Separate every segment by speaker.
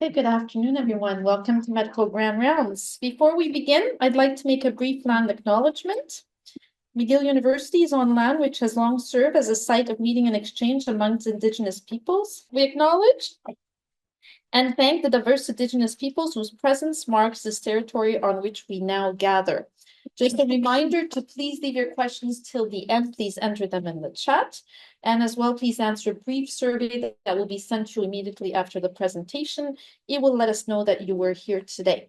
Speaker 1: Hey, good afternoon, everyone. Welcome to Medical Grand Rounds. Before we begin, I'd like to make a brief land acknowledgement. McGill University is on land which has long served as a site of meeting and exchange amongst Indigenous peoples. We acknowledge and thank the diverse Indigenous peoples whose presence marks this territory on which we now gather. Just a reminder to please leave your questions till the end. Please enter them in the chat. And as well, please answer a brief survey that will be sent to you immediately after the presentation. It will let us know that you were here today.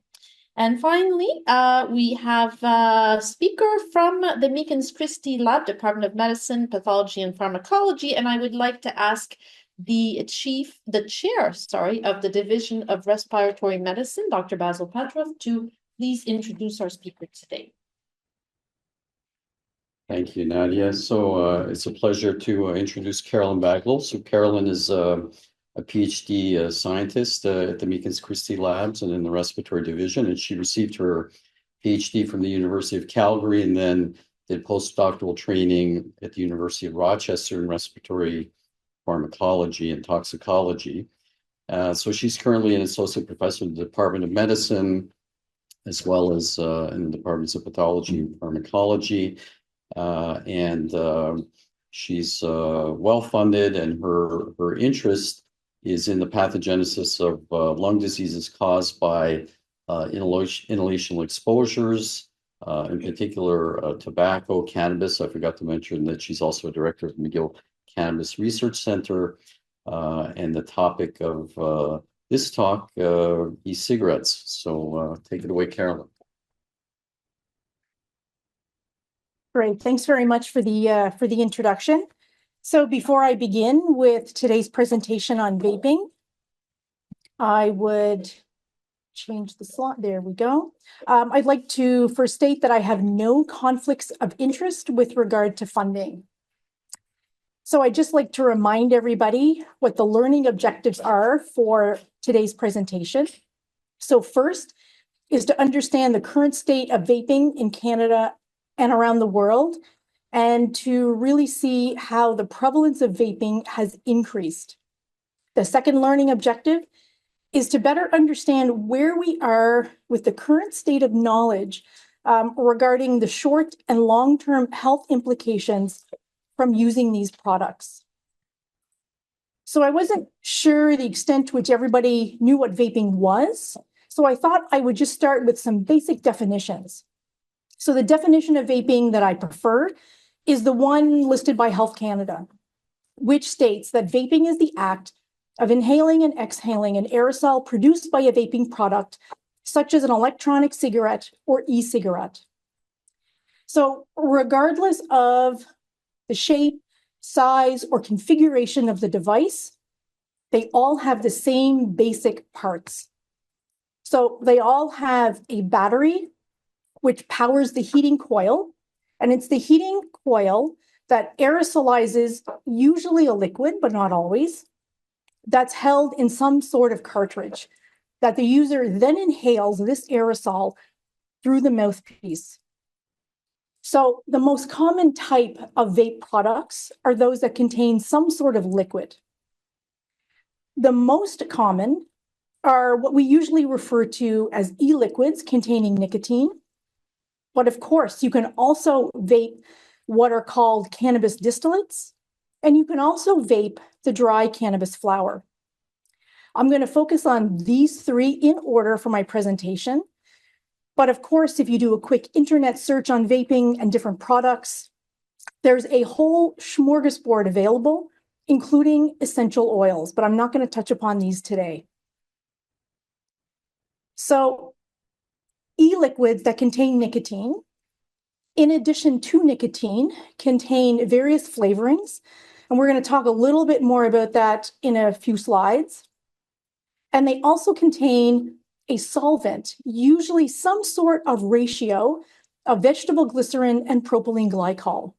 Speaker 1: And finally, we have a speaker from the Meakins-Christie Lab, Department of Medicine, Pathology, and Pharmacology. And I would like to ask the chair, of the Division of Respiratory Medicine, Dr. Basil Petrov, to please introduce our speaker today.
Speaker 2: Thank you, Nadia. So it's a pleasure to introduce Carolyn Baglole. So Carolyn is a PhD scientist at the Meakins-Christie Labs and in the respiratory division, and she received her PhD from the University of Calgary and then did postdoctoral training at the University of Rochester in respiratory pharmacology and toxicology. So she's currently an associate professor in the Department of Medicine, as well as in the departments of pathology and pharmacology. She's well-funded, and her interest is in the pathogenesis of lung diseases caused by inhalational exposures, in particular tobacco, cannabis. I forgot to mention that she's also a director of the McGill Cannabis Research Center, and the topic of this talk, e-cigarettes. So take it away, Carolyn.
Speaker 3: Great. Thanks very much for the introduction. So before I begin with today's presentation on vaping, I would change the slide. There we go. I'd like to first state that I have no conflicts of interest with regard to funding. So I'd just like to remind everybody what the learning objectives are for today's presentation. So first is to understand the current state of vaping in Canada and around the world, and to really see how the prevalence of vaping has increased. The second learning objective is to better understand where we are with the current state of knowledge regarding the short and long-term health implications from using these products. So I wasn't sure the extent to which everybody knew what vaping was, so I thought I would just start with some basic definitions. So the definition of vaping that I prefer is the one listed by Health Canada, which states that vaping is the act of inhaling and exhaling an aerosol produced by a vaping product, such as an electronic cigarette or e-cigarette. So regardless of the shape, size, or configuration of the device, they all have the same basic parts. So they all have a battery, which powers the heating coil. And it's the heating coil that aerosolizes usually a liquid, but not always, that's held in some sort of cartridge that the user then inhales this aerosol through the mouthpiece. So the most common type of vape products are those that contain some sort of liquid. The most common are what we usually refer to as e-liquids containing nicotine. But of course, you can also vape what are called cannabis distillates, and you can also vape the dry cannabis flower. I'm going to focus on these three in order for my presentation. But of course, if you do a quick internet search on vaping and different products, there's a whole smorgasbord available, including essential oils, but I'm not going to touch upon these today. So e-liquids that contain nicotine, in addition to nicotine, contain various flavorings. And we're going to talk a little bit more about that in a few slides. And they also contain a solvent, usually some sort of ratio of vegetable glycerin and propylene glycol.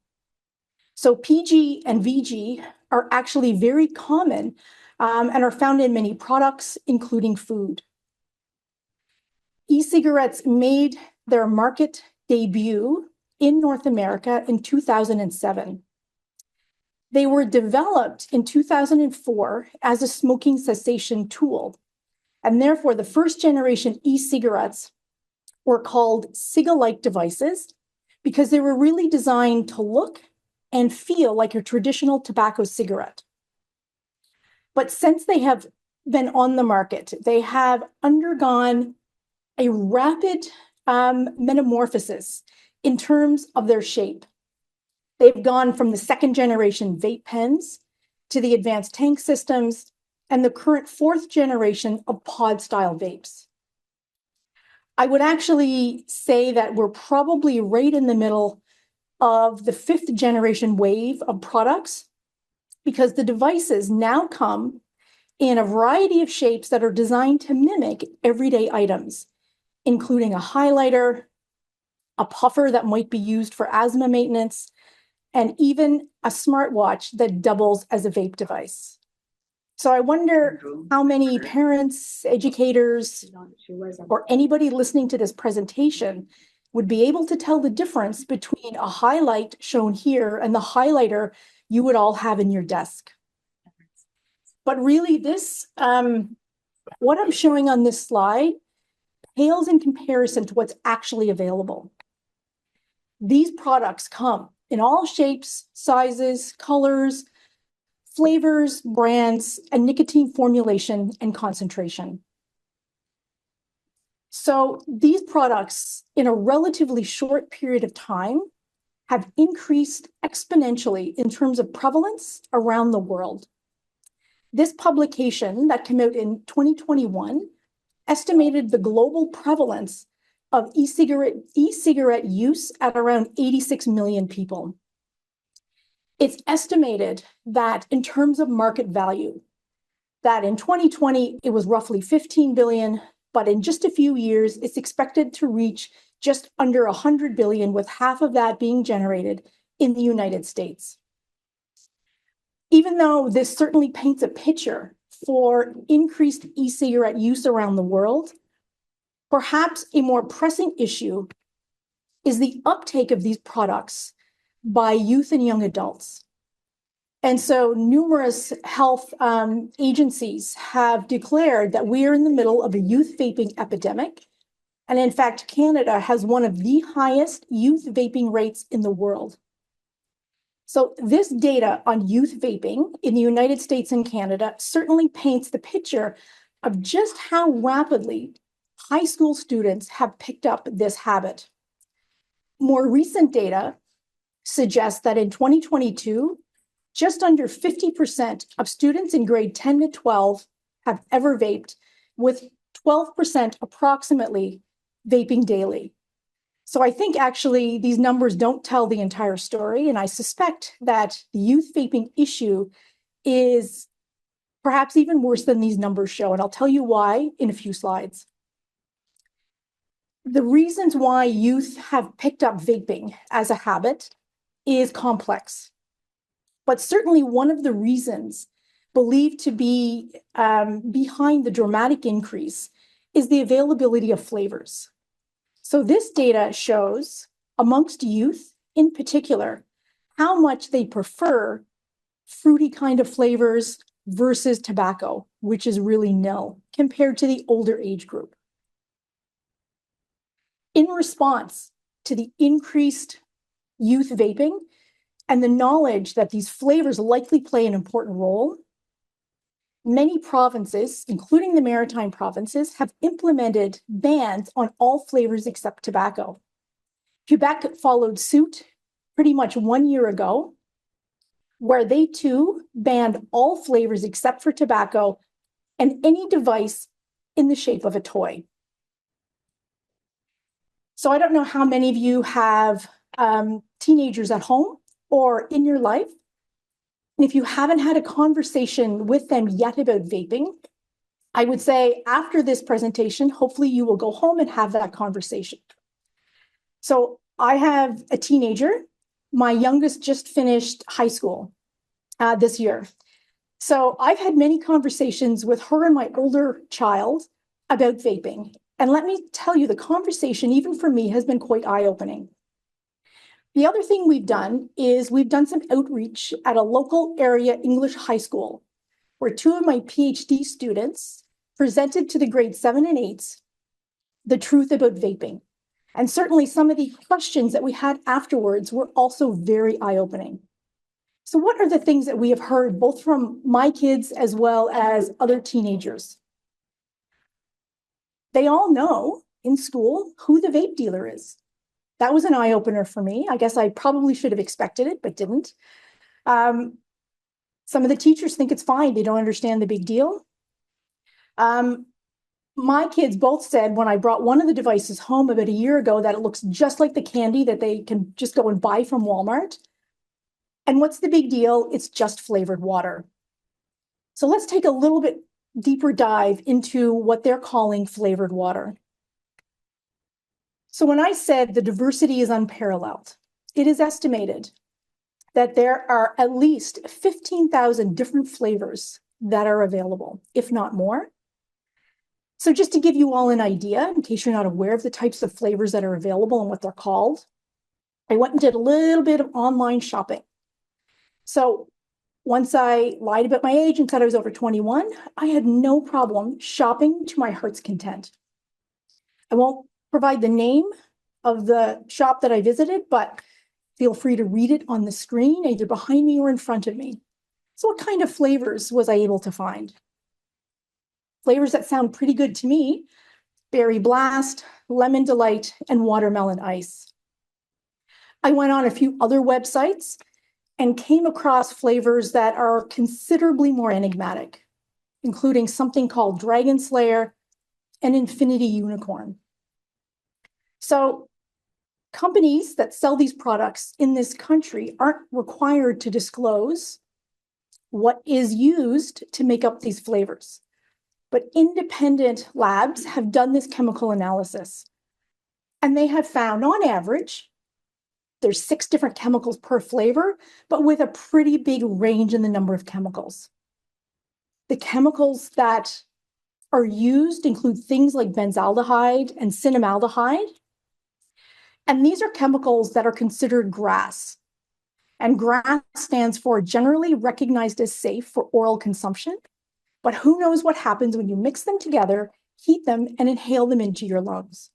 Speaker 3: So PG and VG are actually very common and are found in many products, including food. E-cigarettes made their market debut in North America in 2007. They were developed in 2004 as a smoking cessation tool. And therefore, the first generation e-cigarettes were called ciga-like devices because they were really designed to look and feel like a traditional tobacco cigarette. But since they have been on the market, they have undergone a rapid metamorphosis in terms of their shape. They've gone from the second generation vape pens to the advanced tank systems and the current fourth generation of pod style vapes. I would actually say that we're probably right in the middle of the fifth generation wave of products, because the devices now come in a variety of shapes that are designed to mimic everyday items, including a highlighter, a puffer that might be used for asthma maintenance, and even a smartwatch that doubles as a vape device. So I wonder how many parents, educators, or anybody listening to this presentation would be able to tell the difference between a highlight shown here and the highlighter you would all have in your desk. But really this, what I'm showing on this slide pales in comparison to what's actually available. These products come in all shapes, sizes, colors, flavors, brands, and nicotine formulation and concentration. So these products, in a relatively short period of time, have increased exponentially in terms of prevalence around the world. This publication that came out in 2021 estimated the global prevalence of e-cigarette use at around 86 million people. It's estimated that in terms of market value, that in 2020, it was roughly 15 billion, but in just a few years, it's expected to reach just under 100 billion, with half of that being generated in the United States. Even though this certainly paints a picture for increased e-cigarette use around the world, perhaps a more pressing issue is the uptake of these products by youth and young adults. And so numerous health agencies have declared that we are in the middle of a youth vaping epidemic. And in fact, Canada has one of the highest youth vaping rates in the world. So this data on youth vaping in the United States and Canada certainly paints the picture of just how rapidly high school students have picked up this habit. More recent data suggests that in 2022, just under 50% of students in grade 10 to 12 have ever vaped, with 12% approximately vaping daily. So I think actually these numbers don't tell the entire story, and I suspect that the youth vaping issue is perhaps even worse than these numbers show, and I'll tell you why in a few slides. The reasons why youth have picked up vaping as a habit is complex, but certainly one of the reasons believed to be behind the dramatic increase is the availability of flavors. So this data shows amongst youth in particular, how much they prefer fruity kind of flavors versus tobacco, which is really nil compared to the older age group. In response to the increased youth vaping and the knowledge that these flavors likely play an important role, many provinces, including the Maritime provinces, have implemented bans on all flavors except tobacco. Quebec followed suit pretty much 1 year ago, where they too banned all flavors except for tobacco and any device in the shape of a toy. So I don't know how many of you have teenagers at home or in your life. And if you haven't had a conversation with them yet about vaping, I would say after this presentation, hopefully you will go home and have that conversation. So I have a teenager. My youngest just finished high school this year. So I've had many conversations with her and my older child about vaping. And let me tell you, the conversation, even for me, has been quite eye-opening. The other thing we've done is we've done some outreach at a local area English high school, where two of my PhD students presented to the grade 7 and 8s the truth about vaping. And certainly some of the questions that we had afterwards were also very eye-opening. So what are the things that we have heard both from my kids as well as other teenagers? They all know in school who the vape dealer is. That was an eye-opener for me. I guess I probably should have expected it, but didn't. Some of the teachers think it's fine. They don't understand the big deal. My kids both said when I brought one of the devices home about a year ago that it looks just like the candy that they can just go and buy from Walmart. And what's the big deal? It's just flavored water. So let's take a little bit deeper dive into what they're calling flavored water. So when I said the diversity is unparalleled, it is estimated that there are at least 15,000 different flavors that are available, if not more. So just to give you all an idea, in case you're not aware of the types of flavors that are available and what they're called, I went and did a little bit of online shopping. So once I lied about my age and said I was over 21, I had no problem shopping to my heart's content. I won't provide the name of the shop that I visited, but feel free to read it on the screen, either behind me or in front of me. So what kind of flavors was I able to find? Flavors that sound pretty good to me: Berry Blast, Lemon Delight, and Watermelon Ice. I went on a few other websites and came across flavors that are considerably more enigmatic, including something called Dragon Slayer and Infinity Unicorn. So companies that sell these products in this country aren't required to disclose what is used to make up these flavors. But independent labs have done this chemical analysis, and they have found, on average, there's 6 different chemicals per flavor, but with a pretty big range in the number of chemicals. The chemicals that are used include things like benzaldehyde and cinnamaldehyde. And these are chemicals that are considered GRAS. And GRAS stands for generally recognized as safe for oral consumption. But who knows what happens when you mix them together, heat them, and inhale them into your lungs.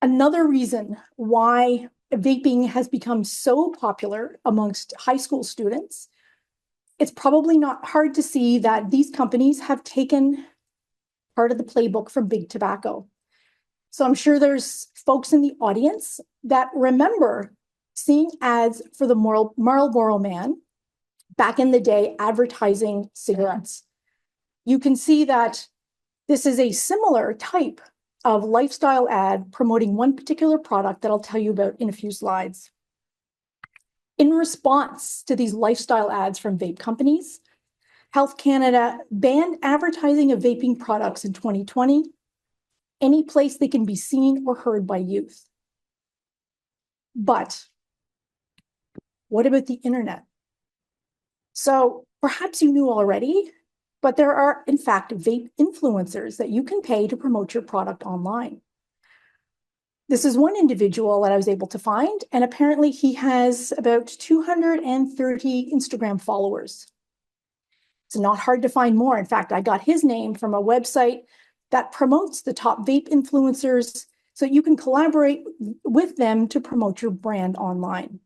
Speaker 3: Another reason why vaping has become so popular amongst high school students, it's probably not hard to see that these companies have taken part of the playbook from Big Tobacco. So I'm sure there's folks in the audience that remember seeing ads for the Marlboro Man back in the day advertising cigarettes. You can see that this is a similar type of lifestyle ad promoting one particular product that I'll tell you about in a few slides. In response to these lifestyle ads from vape companies, Health Canada banned advertising of vaping products in 2020, any place they can be seen or heard by youth. But what about the internet? So perhaps you knew already, but there are, in fact, vape influencers that you can pay to promote your product online. This is one individual that I was able to find, and apparently he has about 230 Instagram followers. It's not hard to find more. In fact, I got his name from a website that promotes the top vape influencers so you can collaborate with them to promote your brand online.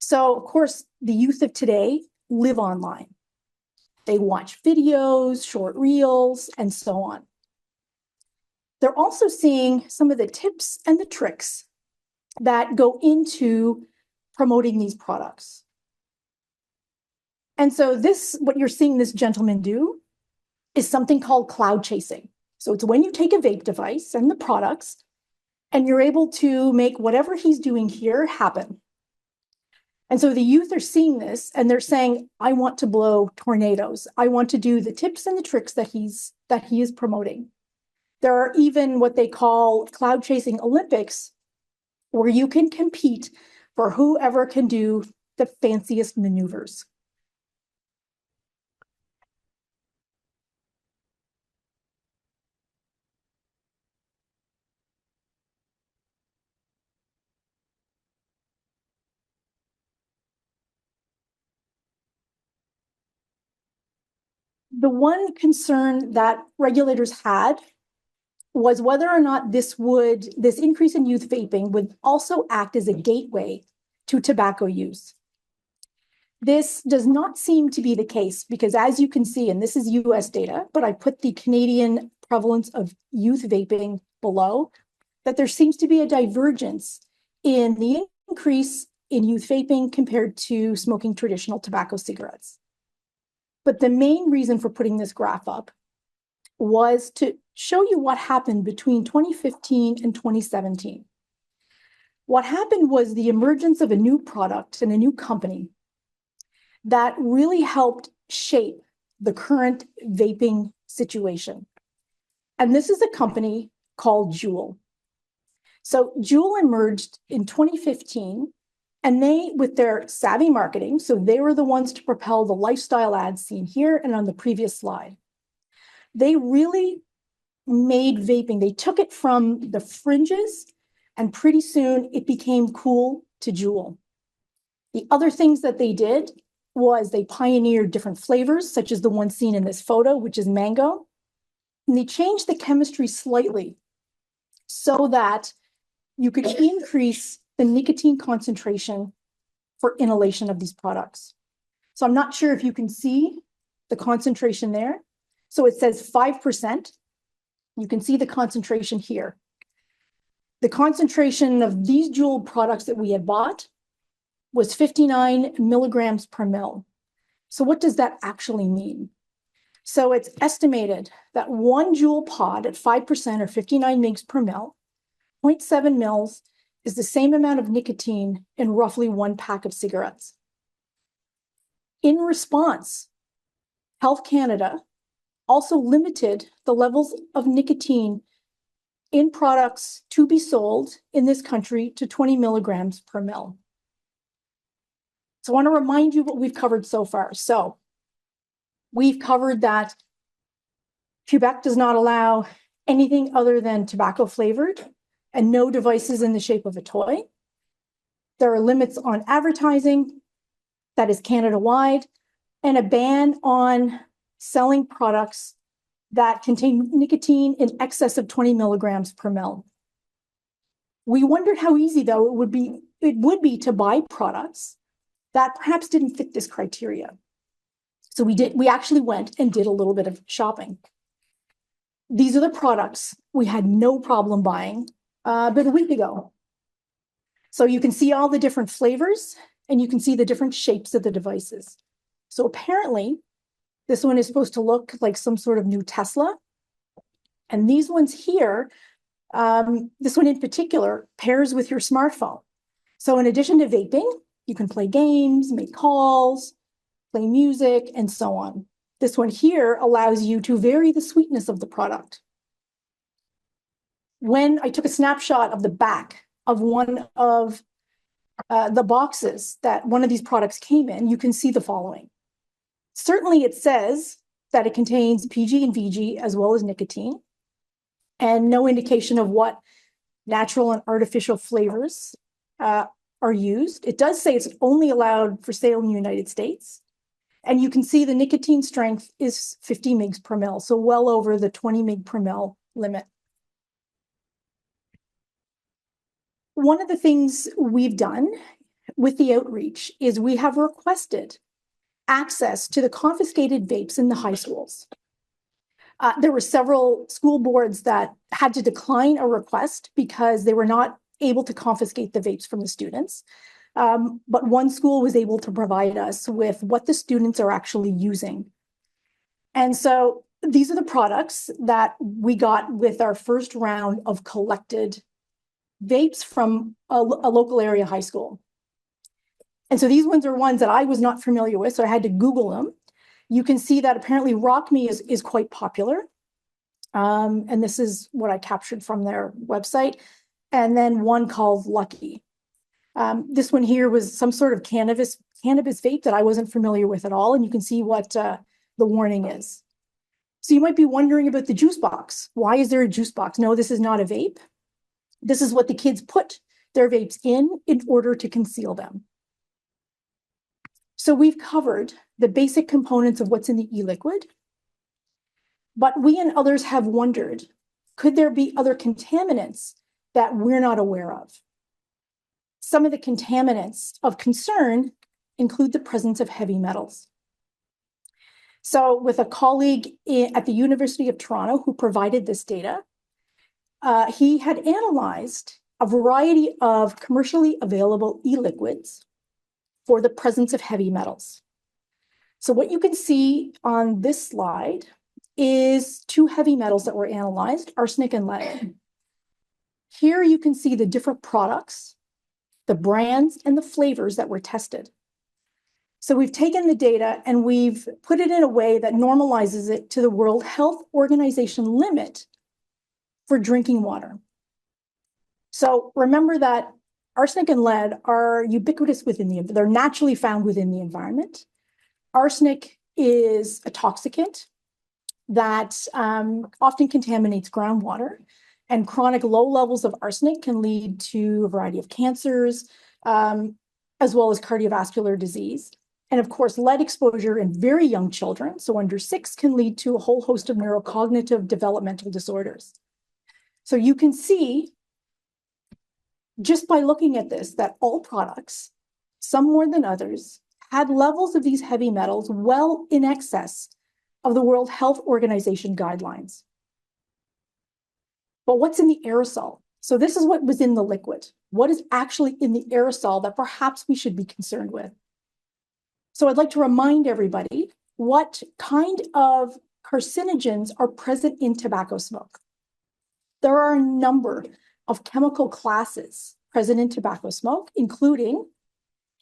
Speaker 3: So, of course, the youth of today live online. They watch videos, short reels, and so on. They're also seeing some of the tips and the tricks that go into promoting these products. And so what you're seeing this gentleman do is something called cloud chasing. So it's when you take a vape device and the products, and you're able to make whatever he's doing here happen. And so the youth are seeing this and they're saying, I want to blow tornadoes. I want to do the tips and the tricks that he is promoting. There are even what they call cloud chasing Olympics, where you can compete for whoever can do the fanciest maneuvers. The one concern that regulators had was whether or not this increase in youth vaping would also act as a gateway to tobacco use. This does not seem to be the case because, as you can see, and this is US data, but I put the Canadian prevalence of youth vaping below, that there seems to be a divergence in the increase in youth vaping compared to smoking traditional tobacco cigarettes. But the main reason for putting this graph up was to show you what happened between 2015 and 2017. What happened was the emergence of a new product and a new company that really helped shape the current vaping situation. And this is a company called JUUL. So JUUL emerged in 2015, and they, with their savvy marketing, so they were the ones to propel the lifestyle ads seen here and on the previous slide. They really made vaping, they took it from the fringes, and pretty soon it became cool to JUUL. The other things that they did was they pioneered different flavors, such as the one seen in this photo, which is mango. And they changed the chemistry slightly so that you could increase the nicotine concentration for inhalation of these products. So I'm not sure if you can see the concentration there. So it says 5%. You can see the concentration here. The concentration of these JUUL products that we had bought was 59 milligrams per mil. So what does that actually mean? So it's estimated that one JUUL pod at 5% or 59 mg per mil, 0.7 mils, is the same amount of nicotine in roughly one pack of cigarettes. In response, Health Canada also limited the levels of nicotine in products to be sold in this country to 20 milligrams per mil. So I want to remind you what we've covered so far. So we've covered that Quebec does not allow anything other than tobacco flavored and no devices in the shape of a toy. There are limits on advertising, that is Canada-wide, and a ban on selling products that contain nicotine in excess of 20 milligrams per mil. We wondered how easy, though, it would be to buy products that perhaps didn't fit this criteria. So we actually went and did a little bit of shopping. These are the products we had no problem buying about a week ago. So you can see all the different flavors and you can see the different shapes of the devices. So apparently, this one is supposed to look like some sort of new Tesla. And these ones here, this one in particular, pairs with your smartphone. So in addition to vaping, you can play games, make calls, play music, and so on. This one here allows you to vary the sweetness of the product. When I took a snapshot of the back of one of the boxes that one of these products came in, you can see the following. Certainly it says that it contains PG and VG as well as nicotine, and no indication of what natural and artificial flavors are used. It does say it's only allowed for sale in the United States. And you can see the nicotine strength is 50 mg per mil, so well over the 20 mg per mil limit. One of the things we've done with the outreach is we have requested access to the confiscated vapes in the high schools. There were several school boards that had to decline a request because they were not able to confiscate the vapes from the students. But one school was able to provide us with what the students are actually using. And so these are the products that we got with our first round of collected vapes from a local area high school. And so these ones are ones that I was not familiar with, so I had to Google them. You can see that apparently Rock Me is quite popular. And this is what I captured from their website. And then one called Lucky. This one here was some sort of cannabis vape that I wasn't familiar with at all. And you can see what the warning is. So you might be wondering about the juice box. Why is there a juice box? No, this is not a vape. This is what the kids put their vapes in order to conceal them. So we've covered the basic components of what's in the e-liquid. But we and others have wondered, could there be other contaminants that we're not aware of? Some of the contaminants of concern include the presence of heavy metals. So with a colleague at the University of Toronto who provided this data, he had analyzed a variety of commercially available e-liquids for the presence of heavy metals. So what you can see on this slide is two heavy metals that were analyzed, arsenic and lead. Here you can see the different products, the brands, and the flavors that were tested. So we've taken the data and we've put it in a way that normalizes it to the World Health Organization limit for drinking water. So remember that arsenic and lead are ubiquitous they're naturally found within the environment. Arsenic is a toxicant that often contaminates groundwater, and chronic low levels of arsenic can lead to a variety of cancers, as well as cardiovascular disease. And of course, lead exposure in very young children, so under 6, can lead to a whole host of neurocognitive developmental disorders. So you can see, just by looking at this, that all products, some more than others, had levels of these heavy metals well in excess of the World Health Organization guidelines. But what's in the aerosol? So this is what was in the liquid. What is actually in the aerosol that perhaps we should be concerned with? So I'd like to remind everybody what kind of carcinogens are present in tobacco smoke. There are a number of chemical classes present in tobacco smoke, including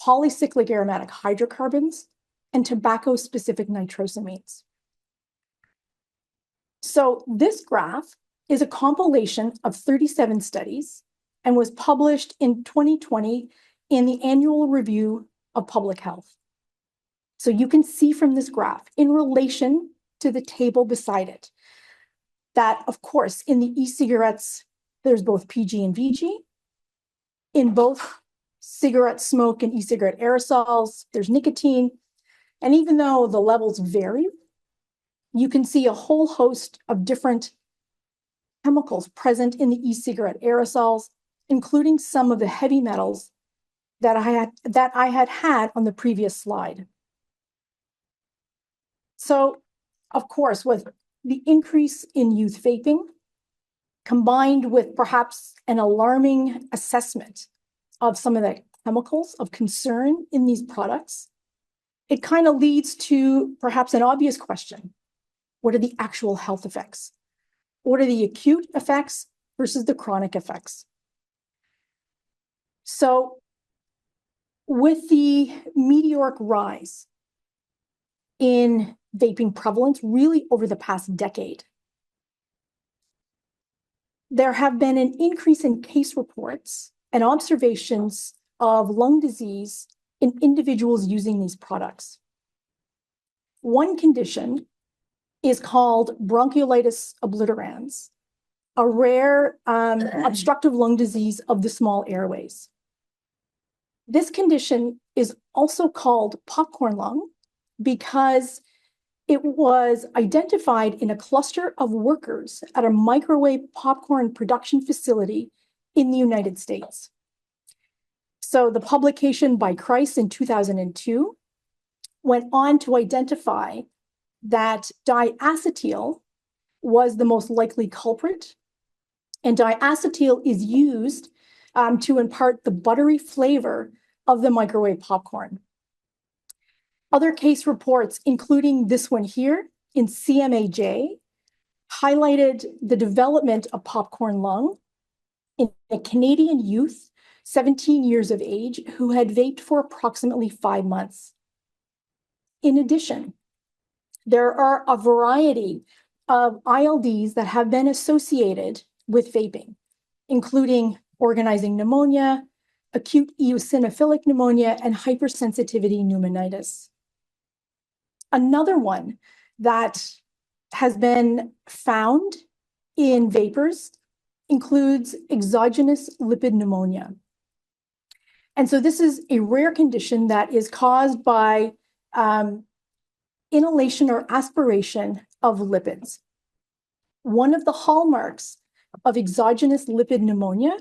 Speaker 3: polycyclic aromatic hydrocarbons and tobacco-specific nitrosamines. So this graph is a compilation of 37 studies and was published in 2020 in the Annual Review of Public Health. So you can see from this graph, in relation to the table beside it, that, of course, in the e-cigarettes, there's both PG and VG. In both cigarette smoke and e-cigarette aerosols, there's nicotine. And even though the levels vary, you can see a whole host of different chemicals present in the e-cigarette aerosols, including some of the heavy metals that I had on the previous slide. So, of course, with the increase in youth vaping, combined with perhaps an alarming assessment of some of the chemicals of concern in these products, it kind of leads to perhaps an obvious question. What are the actual health effects? What are the acute effects versus the chronic effects? So with the meteoric rise in vaping prevalence really over the past decade, there have been an increase in case reports and observations of lung disease in individuals using these products. One condition is called bronchiolitis obliterans, a rare obstructive lung disease of the small airways. This condition is also called popcorn lung because it was identified in a cluster of workers at a microwave popcorn production facility in the United States. So the publication by Christ in 2002 went on to identify that diacetyl was the most likely culprit, and diacetyl is used to impart the buttery flavor of the microwave popcorn. Other case reports, including this one here in CMAJ, highlighted the development of popcorn lung in a Canadian youth, 17 years of age, who had vaped for approximately 5 months. In addition, there are a variety of ILDs that have been associated with vaping, including organizing pneumonia, acute eosinophilic pneumonia, and hypersensitivity pneumonitis. Another one that has been found in vapors includes exogenous lipid pneumonia. And so this is a rare condition that is caused by inhalation or aspiration of lipids. one of the hallmarks of exogenous lipid pneumonia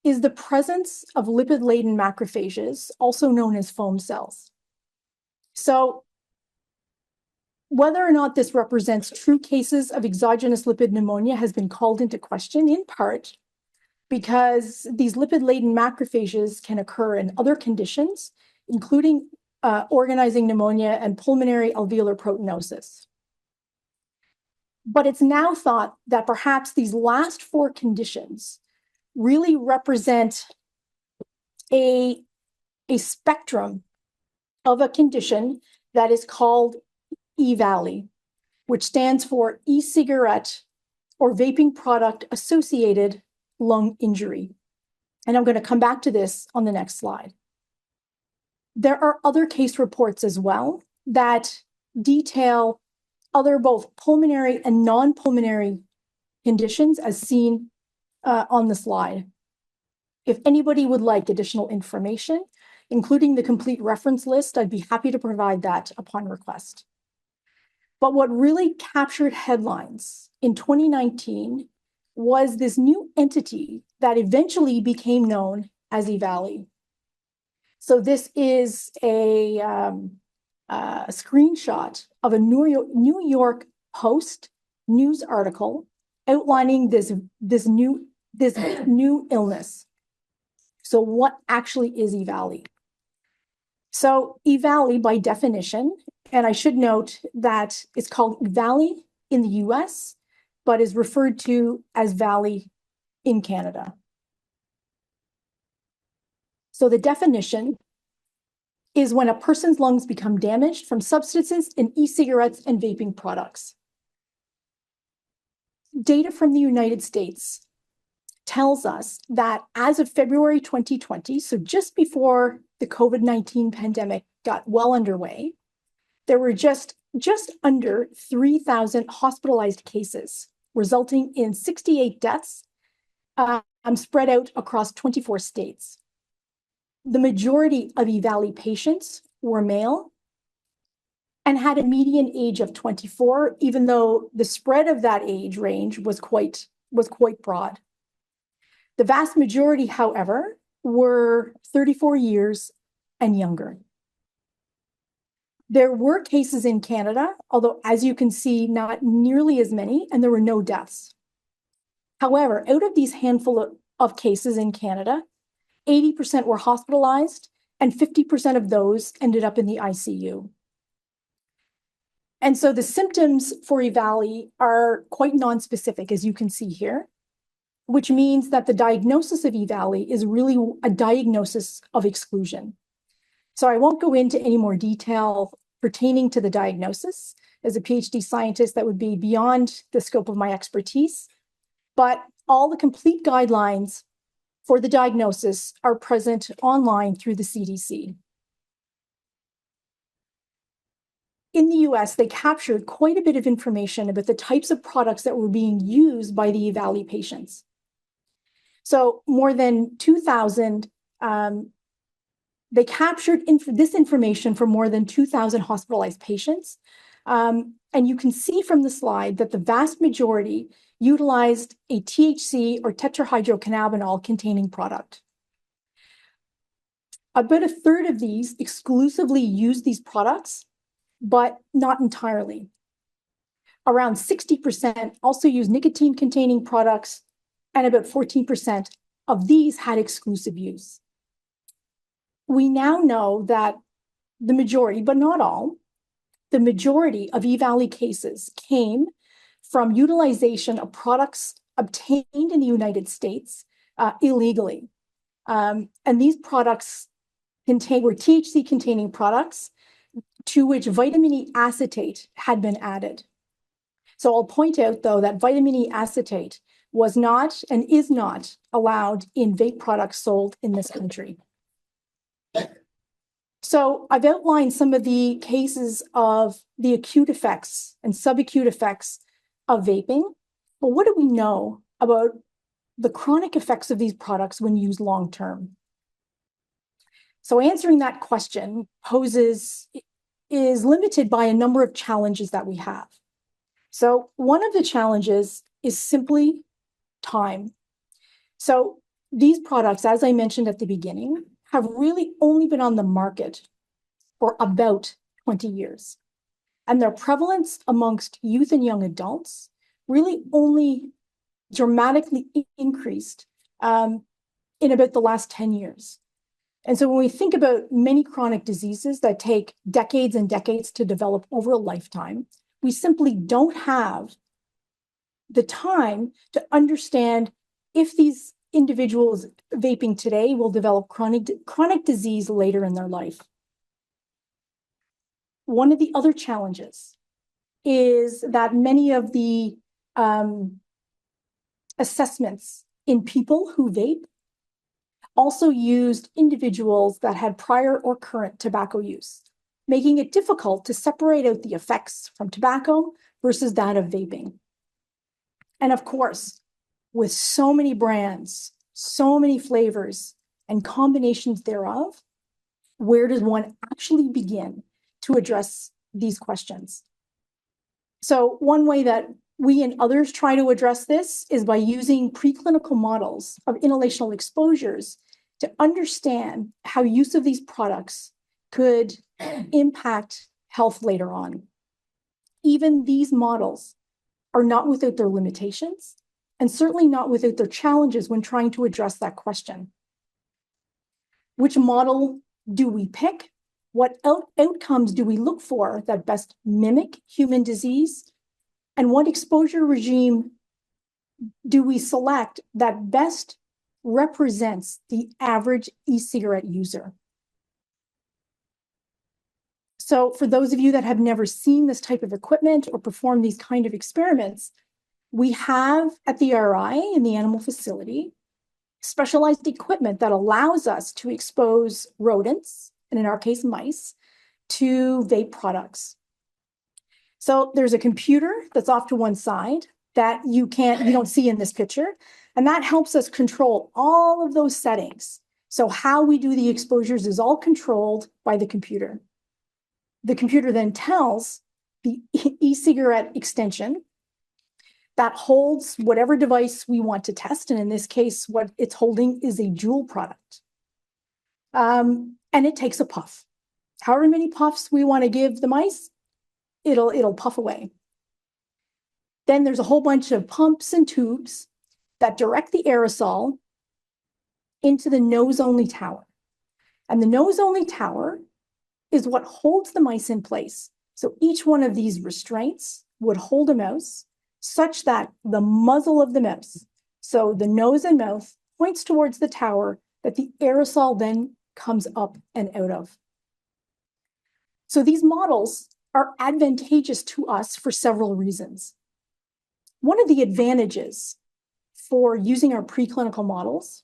Speaker 3: is the presence of lipid-laden macrophages, also known as foam cells. So whether or not this represents true cases of exogenous lipid pneumonia has been called into question, in part because these lipid-laden macrophages can occur in other conditions, including organizing pneumonia and pulmonary alveolar proteinosis. But it's now thought that perhaps these last four conditions really represent a spectrum of a condition that is called EVALI, which stands for e-cigarette or vaping product associated lung injury. And I'm going to come back to this on the next slide. There are other case reports as well that detail other both pulmonary and non-pulmonary conditions as seen on the slide. If anybody would like additional information, including the complete reference list, I'd be happy to provide that upon request. But what really captured headlines in 2019 was this new entity that eventually became known as EVALI. So this is a screenshot of a New York Post news article outlining this new illness. So what actually is EVALI? So EVALI, by definition, and I should note that it's called EVALI in the US, but is referred to as VALI in Canada. So the definition is when a person's lungs become damaged from substances in e-cigarettes and vaping products. Data from the United States tells us that as of February 2020, so just before the COVID-19 pandemic got well underway, there were just under 3,000 hospitalized cases, resulting in 68 deaths spread out across 24 states. The majority of EVALI patients were male and had a median age of 24, even though the spread of that age range was quite broad. The vast majority, however, were 34 years and younger. There were cases in Canada, although as you can see, not nearly as many, and there were no deaths. However, out of these handful of cases in Canada, 80% were hospitalized and 50% of those ended up in the ICU. And so the symptoms for EVALI are quite nonspecific, as you can see here, which means that the diagnosis of EVALI is really a diagnosis of exclusion. So I won't go into any more detail pertaining to the diagnosis. As a PhD scientist, that would be beyond the scope of my expertise, but all the complete guidelines for the diagnosis are present online through the CDC. In the US, they captured quite a bit of information about the types of products that were being used by the EVALI patients. So more than 2,000, they captured this information for more than 2,000 hospitalized patients. And you can see from the slide that the vast majority utilized a THC or tetrahydrocannabinol containing product. About a third of these exclusively used these products, but not entirely. Around 60% also use nicotine containing products, and about 14% of these had exclusive use. We now know that the majority, but not all, the majority of EVALI cases came from utilization of products obtained in the United States illegally. And these products were THC containing products to which vitamin E acetate had been added. So I'll point out, though, that vitamin E acetate was not and is not allowed in vape products sold in this country. So I've outlined some of the cases of the acute effects and subacute effects of vaping. But what do we know about the chronic effects of these products when used long-term? So answering that question is limited by a number of challenges that we have. So one of the challenges is simply time. So these products, as I mentioned at the beginning, have really only been on the market for about 20 years. And their prevalence amongst youth and young adults really only dramatically increased in about the last 10 years. And so when we think about many chronic diseases that take decades and decades to develop over a lifetime, we simply don't have the time to understand if these individuals vaping today will develop chronic disease later in their life. One of the other challenges is that many of the assessments in people who vape also used individuals that had prior or current tobacco use, making it difficult to separate out the effects from tobacco versus that of vaping. And of course, with so many brands, so many flavors, and combinations thereof, where does one actually begin to address these questions? So one way that we and others try to address this is by using preclinical models of inhalational exposures to understand how use of these products could impact health later on. Even these models are not without their limitations, and certainly not without their challenges when trying to address that question. Which model do we pick? What outcomes do we look for that best mimic human disease? And what exposure regime do we select that best represents the average e-cigarette user? So for those of you that have never seen this type of equipment or performed these kind of experiments, we have at the RI in the animal facility specialized equipment that allows us to expose rodents, and in our case, mice, to vape products. So there's a computer that's off to one side that you don't see in this picture, and that helps us control all of those settings. So how we do the exposures is all controlled by the computer. The computer then tells the e-cigarette extension that holds whatever device we want to test. And in this case, what it's holding is a JUUL product. And it takes a puff. However many puffs we want to give the mice, it'll puff away. Then there's a whole bunch of pumps and tubes that direct the aerosol into the nose-only tower. And the nose-only tower is what holds the mice in place. So each one of these restraints would hold a mouse such that the muzzle of the mouse, so the nose and mouth, points towards the tower that the aerosol then comes up and out of. So these models are advantageous to us for several reasons. One of the advantages for using our preclinical models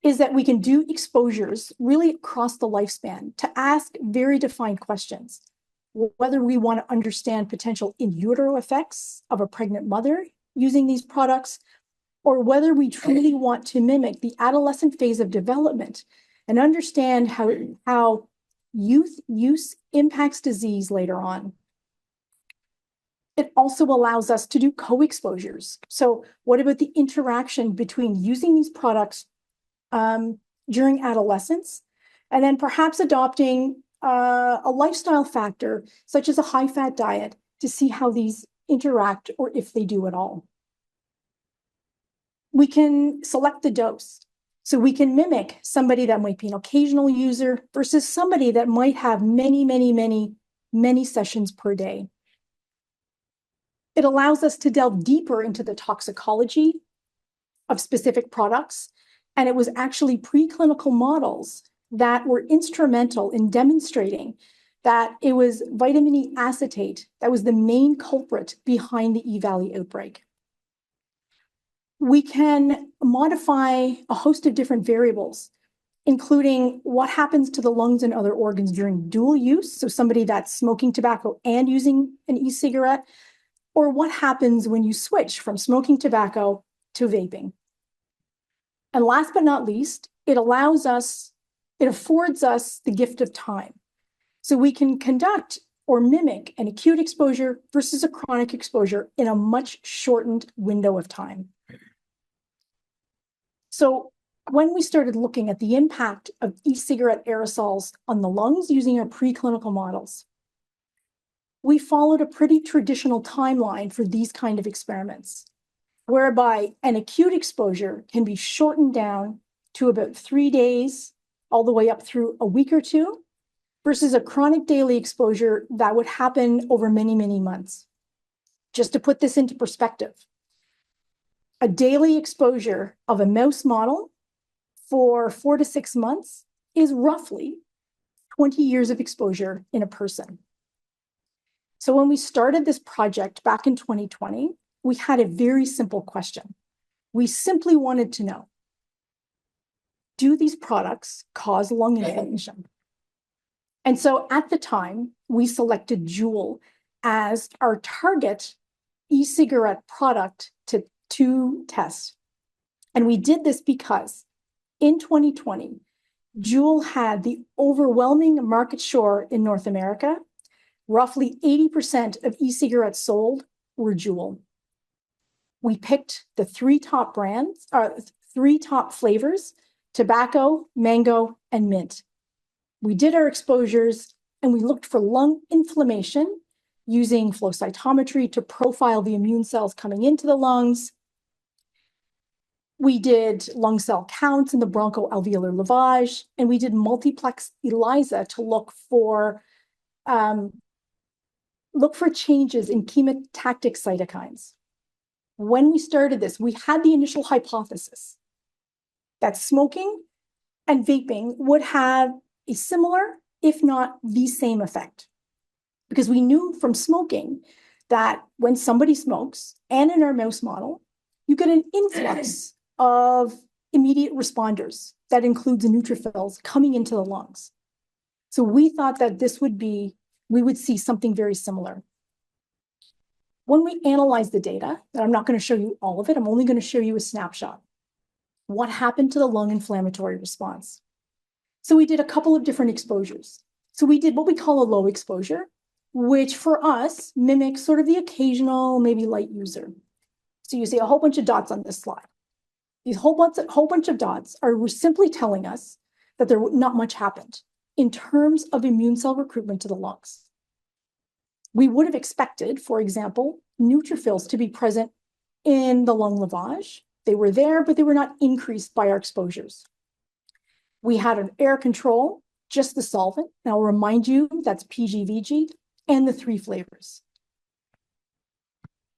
Speaker 3: is that we can do exposures really across the lifespan to ask very defined questions. Whether we want to understand potential in utero effects of a pregnant mother using these products, or whether we truly want to mimic the adolescent phase of development and understand how youth use impacts disease later on. It also allows us to do co-exposures. So what about the interaction between using these products during adolescence, and then perhaps adopting a lifestyle factor, such as a high-fat diet, to see how these interact or if they do at all. We can select the dose. So we can mimic somebody that might be an occasional user versus somebody that might have many sessions per day. It allows us to delve deeper into the toxicology of specific products. And it was actually preclinical models that were instrumental in demonstrating that it was vitamin E acetate that was the main culprit behind the E-Valley outbreak. We can modify a host of different variables, including what happens to the lungs and other organs during dual use, so somebody that's smoking tobacco and using an e-cigarette, or what happens when you switch from smoking tobacco to vaping. And last but not least, it affords us the gift of time. So we can conduct or mimic an acute exposure versus a chronic exposure in a much shortened window of time. So when we started looking at the impact of e-cigarette aerosols on the lungs using our preclinical models, we followed a pretty traditional timeline for these kind of experiments, whereby an acute exposure can be shortened down to about 3 days, all the way up through a week or two, versus a chronic daily exposure that would happen over many, many months. Just to put this into perspective, a daily exposure of a mouse model for 4 to 6 months is roughly 20 years of exposure in a person. So when we started this project back in 2020, we had a very simple question. We simply wanted to know, do these products cause lung inflammation? And so at the time, we selected JUUL as our target e-cigarette product to test. And we did this because in 2020, JUUL had the overwhelming market share in North America. Roughly 80% of e-cigarettes sold were JUUL. We picked the three top flavors, tobacco, mango, and mint. We did our exposures and we looked for lung inflammation using flow cytometry to profile the immune cells coming into the lungs. We did lung cell counts in the bronchoalveolar lavage, and we did multiplex ELISA to look for changes in chemotactic cytokines. When we started this, we had the initial hypothesis that smoking and vaping would have a similar, if not the same effect. Because we knew from smoking that when somebody smokes, and in our mouse model, you get an influx of immediate responders that includes neutrophils coming into the lungs. So we thought that we would see something very similar. When we analyzed the data, and I'm not going to show you all of it, I'm only going to show you a snapshot. What happened to the lung inflammatory response? So we did a couple of different exposures. So we did what we call a low exposure, which for us mimics sort of the occasional, maybe light user. So you see a whole bunch of dots on this slide. These whole bunch of dots are simply telling us that not much happened in terms of immune cell recruitment to the lungs. We would have expected, for example, neutrophils to be present in the lung lavage. They were there, but they were not increased by our exposures. We had an air control, just the solvent. And I'll remind you, that's PGVG, and the 3 flavors.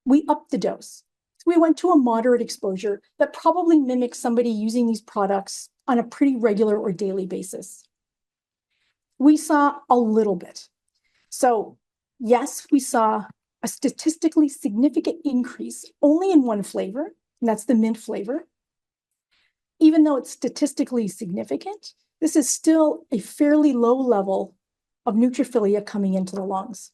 Speaker 3: We upped the dose. We went to a moderate exposure that probably mimics somebody using these products on a pretty regular or daily basis. We saw a little bit. So yes, we saw a statistically significant increase only in one flavor, and that's the mint flavor. Even though it's statistically significant, this is still a fairly low level of neutrophilia coming into the lungs.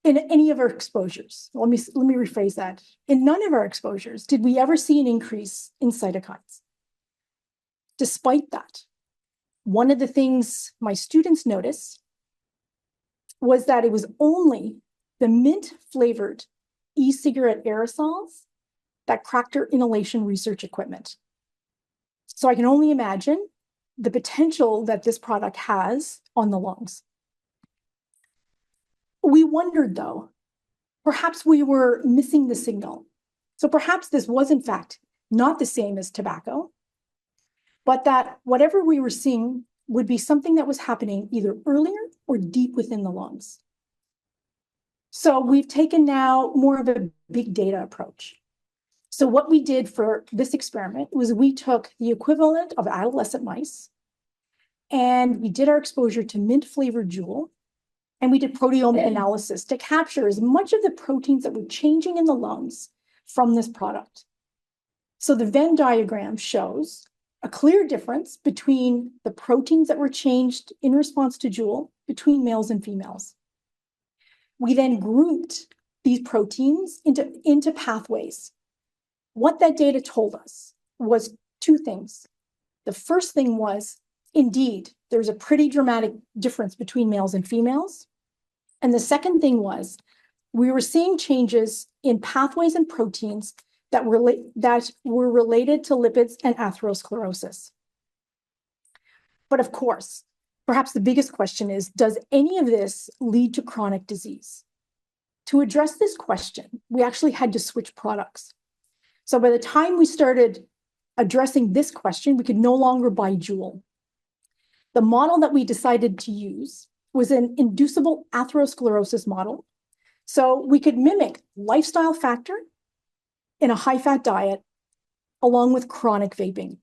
Speaker 3: In any of our exposures, let me rephrase that. In none of our exposures did we ever see an increase in cytokines. Despite that, one of the things my students noticed was that it was only the mint-flavored e-cigarette aerosols that cracked our inhalation research equipment. So I can only imagine the potential that this product has on the lungs. We wondered, though, perhaps we were missing the signal. So perhaps this was, in fact, not the same as tobacco, but that whatever we were seeing would be something that was happening either earlier or deep within the lungs. So we've taken now more of a big data approach. So what we did for this experiment was we took the equivalent of adolescent mice, and we did our exposure to mint-flavored JUUL, and we did proteomic analysis to capture as much of the proteins that were changing in the lungs from this product. So the Venn diagram shows a clear difference between the proteins that were changed in response to JUUL between males and females. We then grouped these proteins into pathways. What that data told us was 2 things. The first thing was, indeed, there's a pretty dramatic difference between males and females. And the second thing was we were seeing changes in pathways and proteins that were related to lipids and atherosclerosis. But of course, perhaps the biggest question is, does any of this lead to chronic disease? To address this question, we actually had to switch products. So by the time we started addressing this question, we could no longer buy JUUL. The model that we decided to use was an inducible atherosclerosis model. So we could mimic lifestyle factor in a high-fat diet along with chronic vaping.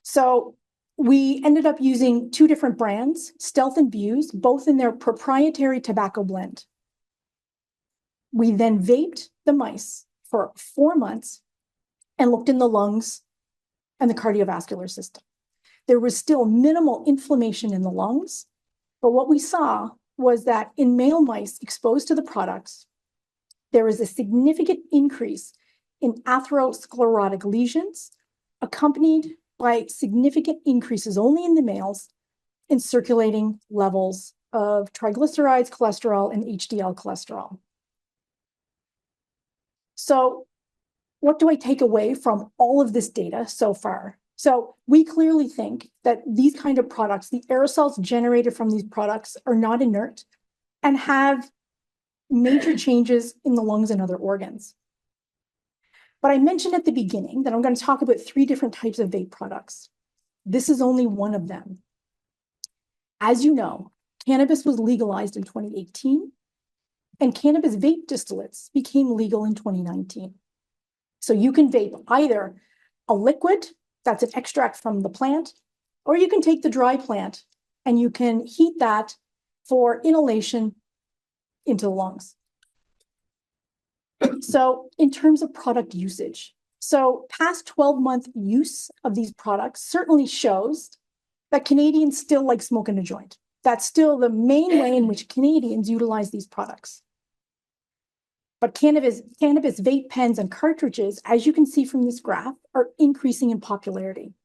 Speaker 3: So we ended up using two different brands, Stealth and Buse, both in their proprietary tobacco blend. We then vaped the mice for 4 months and looked in the lungs and the cardiovascular system. There was still minimal inflammation in the lungs, but what we saw was that in male mice exposed to the products, there was a significant increase in atherosclerotic lesions, accompanied by significant increases only in the males in circulating levels of triglycerides, cholesterol, and HDL cholesterol. So what do I take away from all of this data so far? So we clearly think that these kind of products, the aerosols generated from these products, are not inert and have major changes in the lungs and other organs. But I mentioned at the beginning that I'm going to talk about 3 different types of vape products. This is only one of them. As you know, cannabis was legalized in 2018, and cannabis vape distillates became legal in 2019. So you can vape either a liquid, that's an extract from the plant, or you can take the dry plant and you can heat that for inhalation into the lungs. So in terms of product usage, so past 12-month use of these products certainly shows that Canadians still like smoking a joint. That's still the main way in which Canadians utilize these products. But cannabis vape pens and cartridges, as you can see from this graph, are increasing in popularity.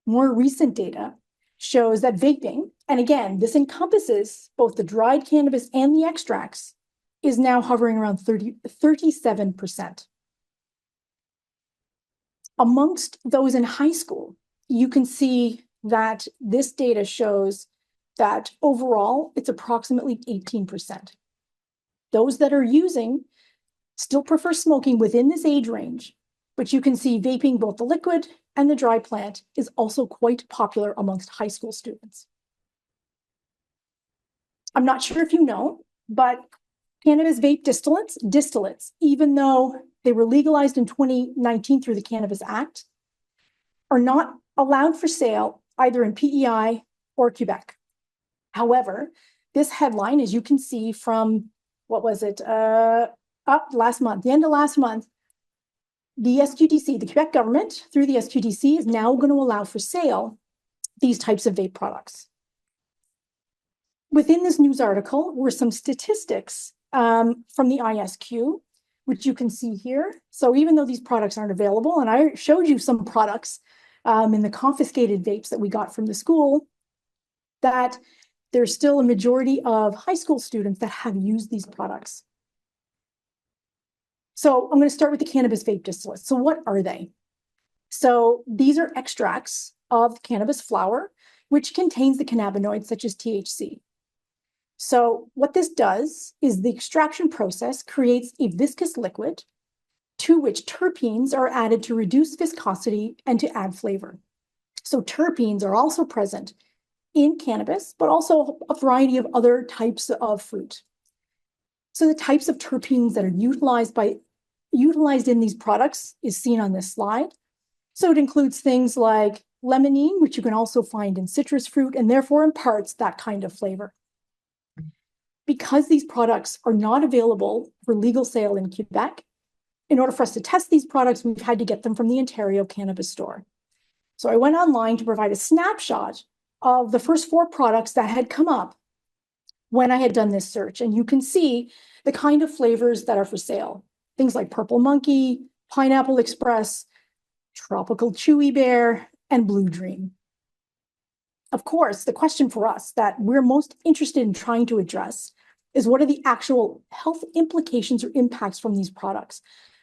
Speaker 3: More recent data shows that vaping, and again, this encompasses both the dried cannabis and the extracts, is now hovering around 37%. Amongst those in high school, you can see that this data shows that overall, it's approximately 18%. Those that are using still prefer smoking within this age range, but you can see vaping, both the liquid and the dry plant, is also quite popular amongst high school students. I'm not sure if you know, but cannabis vape distillates, even though they were legalized in 2019 through the Cannabis Act, are not allowed for sale either in PEI or Quebec. However, this headline, as you can see from, what was it, up last month, the end of last month, the SQDC, the Quebec government, through the SQDC, is now going to allow for sale these types of vape products. Within this news article were some statistics from the ISQ, which you can see here. So even though these products aren't available, and I showed you some products in the confiscated vapes that we got from the school, that there's still a majority of high school students that have used these products. So I'm going to start with the cannabis vape distillates. So what are they? So these are extracts of cannabis flower, which contains the cannabinoids such as THC. So what this does is the extraction process creates a viscous liquid to which terpenes are added to reduce viscosity and to add flavor. So terpenes are also present in cannabis, but also a variety of other types of fruit. So the types of terpenes that are utilized in these products is seen on this slide. So it includes things like limonene, which you can also find in citrus fruit, and therefore imparts that kind of flavor. Because these products are not available for legal sale in Quebec, in order for us to test these products, we've had to get them from the Ontario Cannabis Store. So I went online to provide a snapshot of the first 4 products that had come up when I had done this search. And you can see the kind of flavors that are for sale. Things like Purple Monkey, Pineapple Express, Tropical Chewy Bear, and Blue Dream. Of course, the question for us that we're most interested in trying to address is what are the actual health implications or impacts from these products,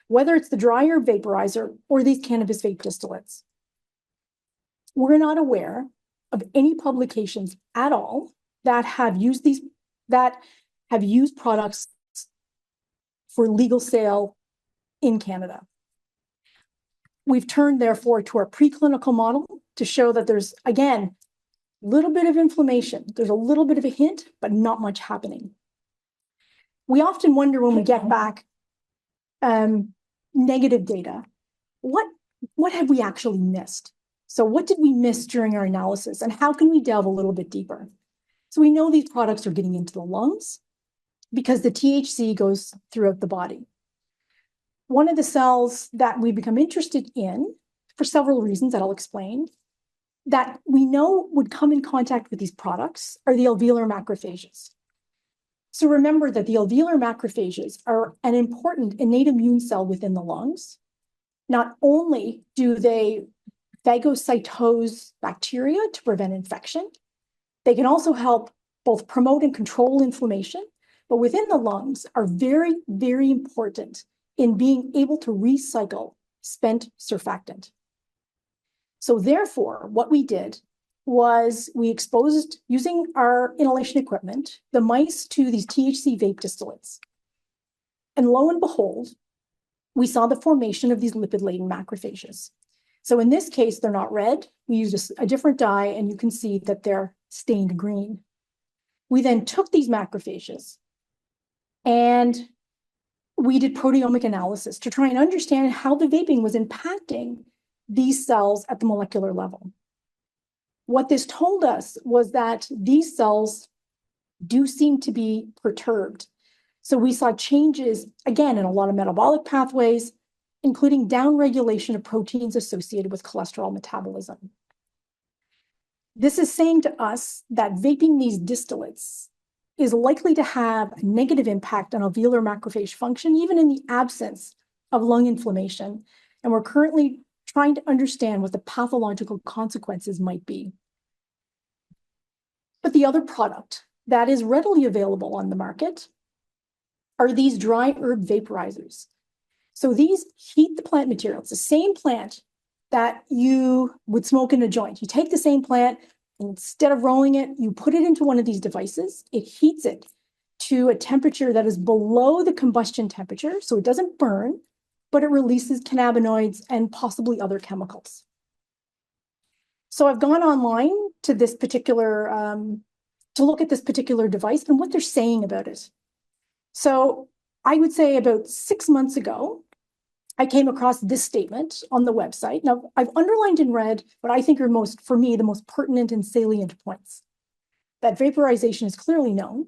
Speaker 3: whether it's the dryer vaporizer or these cannabis vape distillates. We're not aware of any publications at all that have used products for legal sale in Canada. We've turned, therefore, to our preclinical model to show that there's, again, a little bit of inflammation. There's a little bit of a hint, but not much happening. We often wonder when we get back negative data, what have we actually missed? So what did we miss during our analysis, and how can we delve a little bit deeper? So we know these products are getting into the lungs because the THC goes throughout the body. One of the cells that we become interested in, for several reasons that I'll explain, that we know would come in contact with these products are the alveolar macrophages. So remember that the alveolar macrophages are an important innate immune cell within the lungs. Not only do they phagocytose bacteria to prevent infection, they can also help both promote and control inflammation, but within the lungs are very, very important in being able to recycle spent surfactant. So therefore, what we did was we exposed, using our inhalation equipment, the mice to these THC vape distillates. And lo and behold, we saw the formation of these lipid-laden macrophages. So in this case, they're not red. We used a different dye, and you can see that they're stained green. We then took these macrophages and we did proteomic analysis to try and understand how the vaping was impacting these cells at the molecular level. What this told us was that these cells do seem to be perturbed. So we saw changes, again, in a lot of metabolic pathways, including downregulation of proteins associated with cholesterol metabolism. This is saying to us that vaping these distillates is likely to have a negative impact on alveolar macrophage function, even in the absence of lung inflammation. And we're currently trying to understand what the pathological consequences might be. But the other product that is readily available on the market are these dry herb vaporizers. So these heat the plant material. It's the same plant that you would smoke in a joint. You take the same plant, and instead of rolling it, you put it into one of these devices. It heats it to a temperature that is below the combustion temperature, so it doesn't burn, but it releases cannabinoids and possibly other chemicals. So I've gone online to this particular, to look at this particular device and what they're saying about it. So I would say about 6 months ago, I came across this statement on the website. Now, I've underlined in red what I think are for me, the most pertinent and salient points. That vaporization is clearly known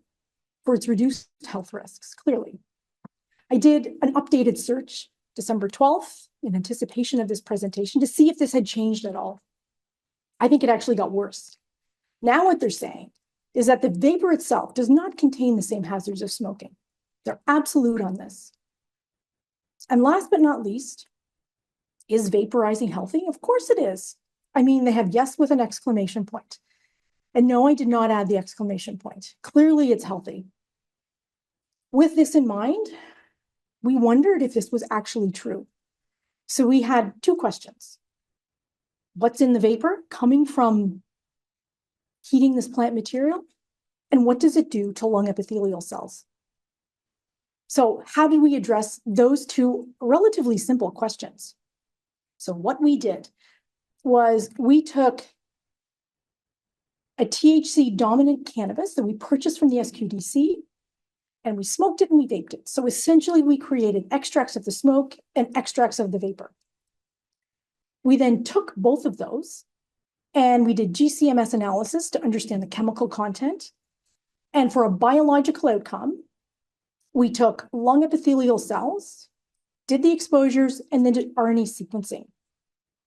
Speaker 3: for its reduced health risks, clearly. I did an updated search December 12th in anticipation of this presentation to see if this had changed at all. I think it actually got worse. Now what they're saying is that the vapor itself does not contain the same hazards of smoking. They're absolute on this. And last but not least, is vaporizing healthy? Of course it is. I mean, they have yes with an exclamation point. And no, I did not add the exclamation point. Clearly it's healthy. With this in mind, we wondered if this was actually true. So we had two questions. What's in the vapor coming from heating this plant material? And what does it do to lung epithelial cells? So how did we address those two relatively simple questions? So what we did was we took a THC dominant cannabis that we purchased from the SQDC, and we smoked it and we vaped it. So essentially we created extracts of the smoke and extracts of the vapor. We then took both of those and we did GCMS analysis to understand the chemical content. And for a biological outcome, we took lung epithelial cells, did the exposures, and then did RNA sequencing.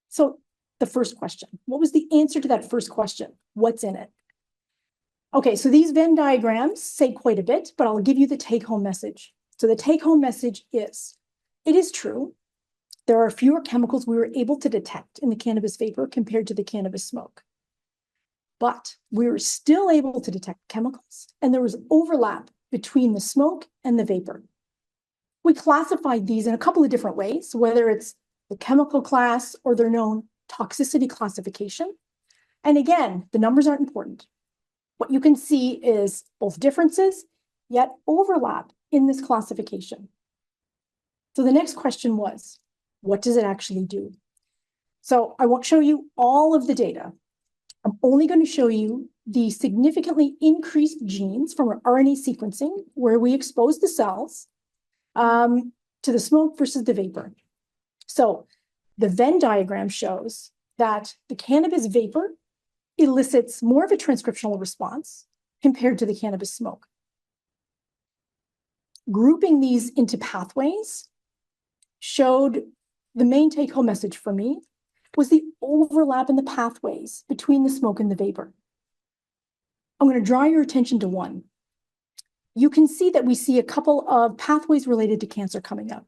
Speaker 3: So the first question, what was the answer to that first question? What's in it? Okay, so these Venn diagrams say quite a bit, but I'll give you the take-home message. So the take-home message is, it is true, there are fewer chemicals we were able to detect in the cannabis vapor compared to the cannabis smoke. But we were still able to detect chemicals, and there was overlap between the smoke and the vapor. We classified these in a couple of different ways, whether it's the chemical class or their known toxicity classification. And again, the numbers aren't important. What you can see is both differences, yet overlap in this classification. So the next question was, what does it actually do? So I won't show you all of the data. I'm only going to show you the significantly increased genes from our RNA sequencing, where we expose the cells to the smoke versus the vapor. So the Venn diagram shows that the cannabis vapor elicits more of a transcriptional response compared to the cannabis smoke. Grouping these into pathways showed the main take-home message for me was the overlap in the pathways between the smoke and the vapor. I'm going to draw your attention to one. You can see that we see a couple of pathways related to cancer coming up.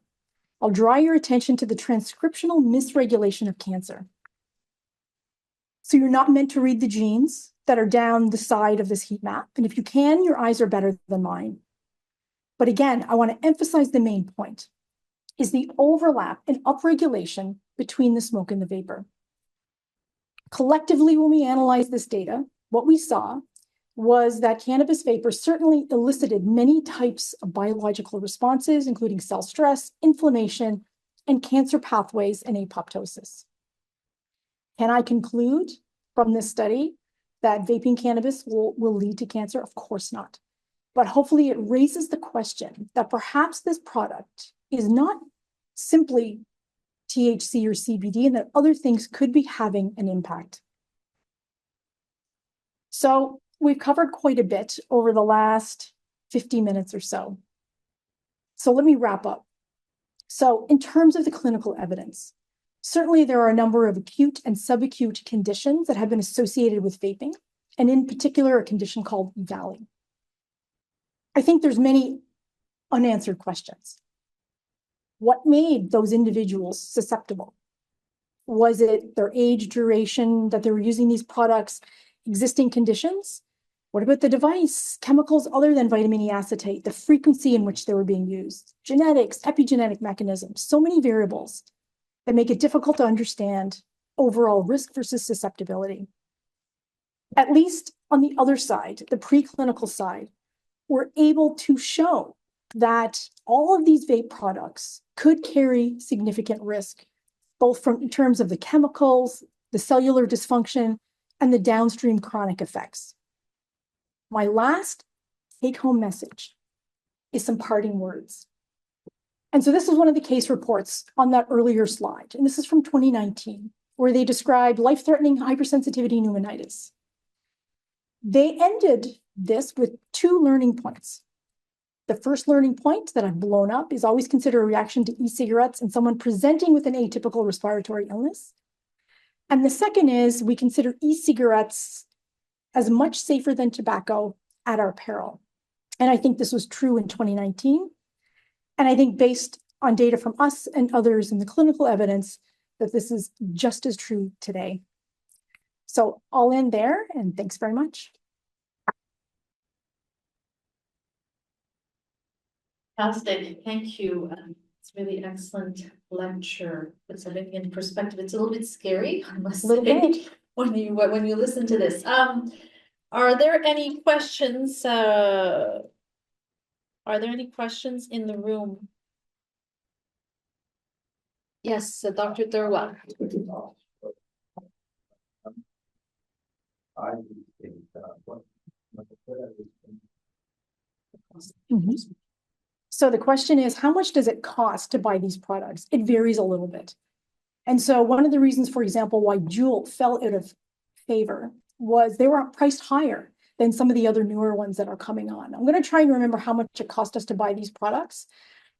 Speaker 3: I'll draw your attention to the transcriptional misregulation of cancer. So you're not meant to read the genes that are down the side of this heat map. And if you can, your eyes are better than mine. But again, I want to emphasize the main point is the overlap and upregulation between the smoke and the vapor. Collectively, when we analyzed this data, what we saw was that cannabis vapor certainly elicited many types of biological responses, including cell stress, inflammation, and cancer pathways and apoptosis. Can I conclude from this study that vaping cannabis will lead to cancer? Of course not. But hopefully it raises the question that perhaps this product is not simply THC or CBD and that other things could be having an impact. So we've covered quite a bit over the last 50 minutes or so. So let me wrap up. So in terms of the clinical evidence, certainly there are a number of acute and subacute conditions that have been associated with vaping, and in particular, a condition called valley. I think there's many unanswered questions. What made those individuals susceptible? Was it their age, duration that they were using these products, existing conditions? What about the device, chemicals other than vitamin E acetate, the frequency in which they were being used, genetics, epigenetic mechanisms, so many variables that make it difficult to understand overall risk versus susceptibility. At least on the other side, the preclinical side, we're able to show that all of these vape products could carry significant risk, both in terms of the chemicals, the cellular dysfunction, and the downstream chronic effects. My last take-home message is some parting words. And so this is one of the case reports on that earlier slide, and this is from 2019, where they described life-threatening hypersensitivity pneumonitis. They ended this with 2 learning points. The first learning point that I've blown up is always consider a reaction to e-cigarettes in someone presenting with an atypical respiratory illness. And the second is we consider e-cigarettes as much safer than tobacco at our peril. And I think this was true in 2019. And I think based on data from us and others in the clinical evidence, that this is just as true today. So I'll end there, and thanks very much.
Speaker 1: Fantastic, thank you. It's really excellent lecture. Puts everything in perspective. It's a little bit scary, I must say, when you listen to this. Are there any questions? Are there any questions in the room? Yes, Dr. Thurwell.
Speaker 3: So the question is, how much does it cost to buy these products? It varies a little bit. And so one of the reasons, for example, why JUUL fell out of favor was they were priced higher than some of the other newer ones that are coming on. I'm going to try and remember how much it cost us to buy these products.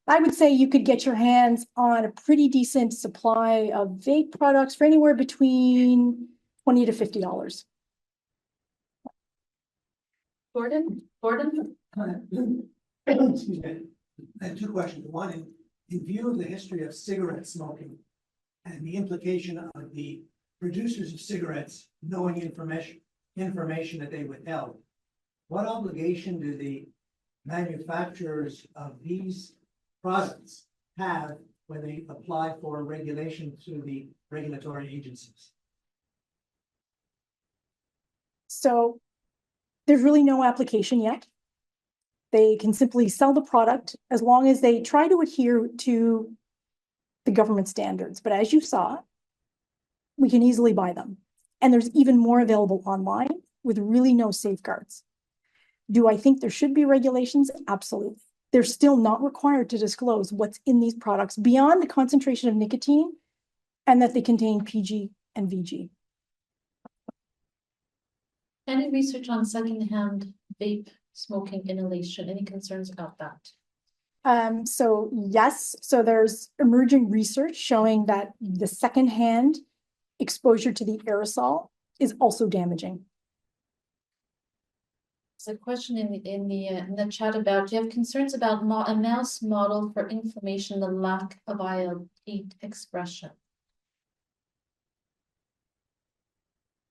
Speaker 3: I would say you could get your hands on a pretty decent supply of vape products for anywhere between $20 to $50.
Speaker 1: Gordon?
Speaker 4: Excuse me. I have 2 questions. One, in view of the history of cigarette smoking and the implication of the producers of cigarettes knowing information that they withheld, what obligation do the manufacturers of these products have when they apply for regulation to the regulatory agencies?
Speaker 3: So there's really no application yet. They can simply sell the product as long as they try to adhere to the government standards. But as you saw, we can easily buy them. And there's even more available online with really no safeguards. Do I think there should be regulations? Absolutely. They're still not required to disclose what's in these products beyond the concentration of nicotine and that they contain PG and VG.
Speaker 1: Any research on secondhand vape smoking inhalation? Any concerns about that?
Speaker 3: So yes, so there's emerging research showing that the secondhand exposure to the aerosol is also damaging.
Speaker 1: There's a question in the chat about, do you have concerns about a mouse model for inflammation, the lack of IL-8 expression?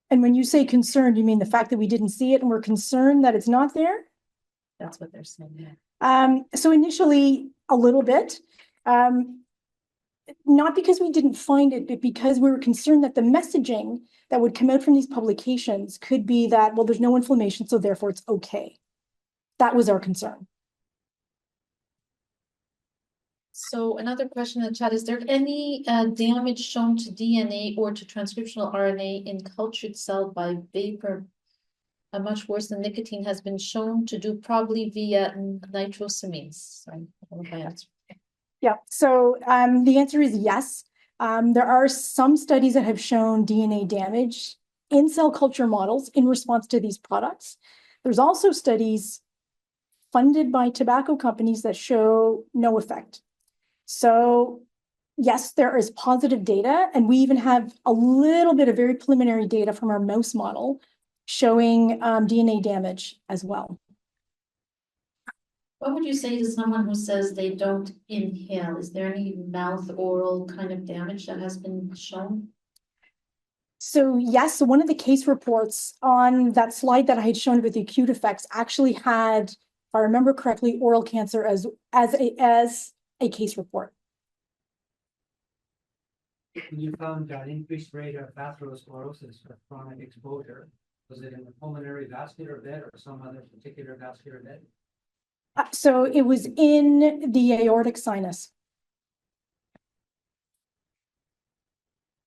Speaker 3: And when you say concerned, you mean the fact that we didn't see it and we're concerned that it's not there?
Speaker 1: That's what they're saying. Yeah.
Speaker 3: So initially a little bit, not because we didn't find it, but because we were concerned that the messaging that would come out from these publications could be that, well, there's no inflammation, so therefore it's okay. That was our concern.
Speaker 1: So another question in the chat, is there any damage shown to DNA or to transcriptional RNA in cultured cell by vapor? Much worse than nicotine has been shown to do, probably via nitrosamines. Sorry, I don't know if I answered.
Speaker 3: Yeah, so the answer is yes. There are some studies that have shown DNA damage in cell culture models in response to these products. There's also studies funded by tobacco companies that show no effect. So yes, there is positive data, and we even have a little bit of very preliminary data from our mouse model showing DNA damage as well.
Speaker 1: What would you say to someone who says they don't inhale? Is there any mouth oral kind of damage that has been shown?
Speaker 3: So yes, so one of the case reports on that slide that I had shown with the acute effects actually had, if I remember correctly, oral cancer as a case report.
Speaker 5: When you found an increased rate of atherosclerosis or chronic exposure, was it in the pulmonary vascular bed or some other particular vascular bed?
Speaker 3: So it was in the aortic sinus.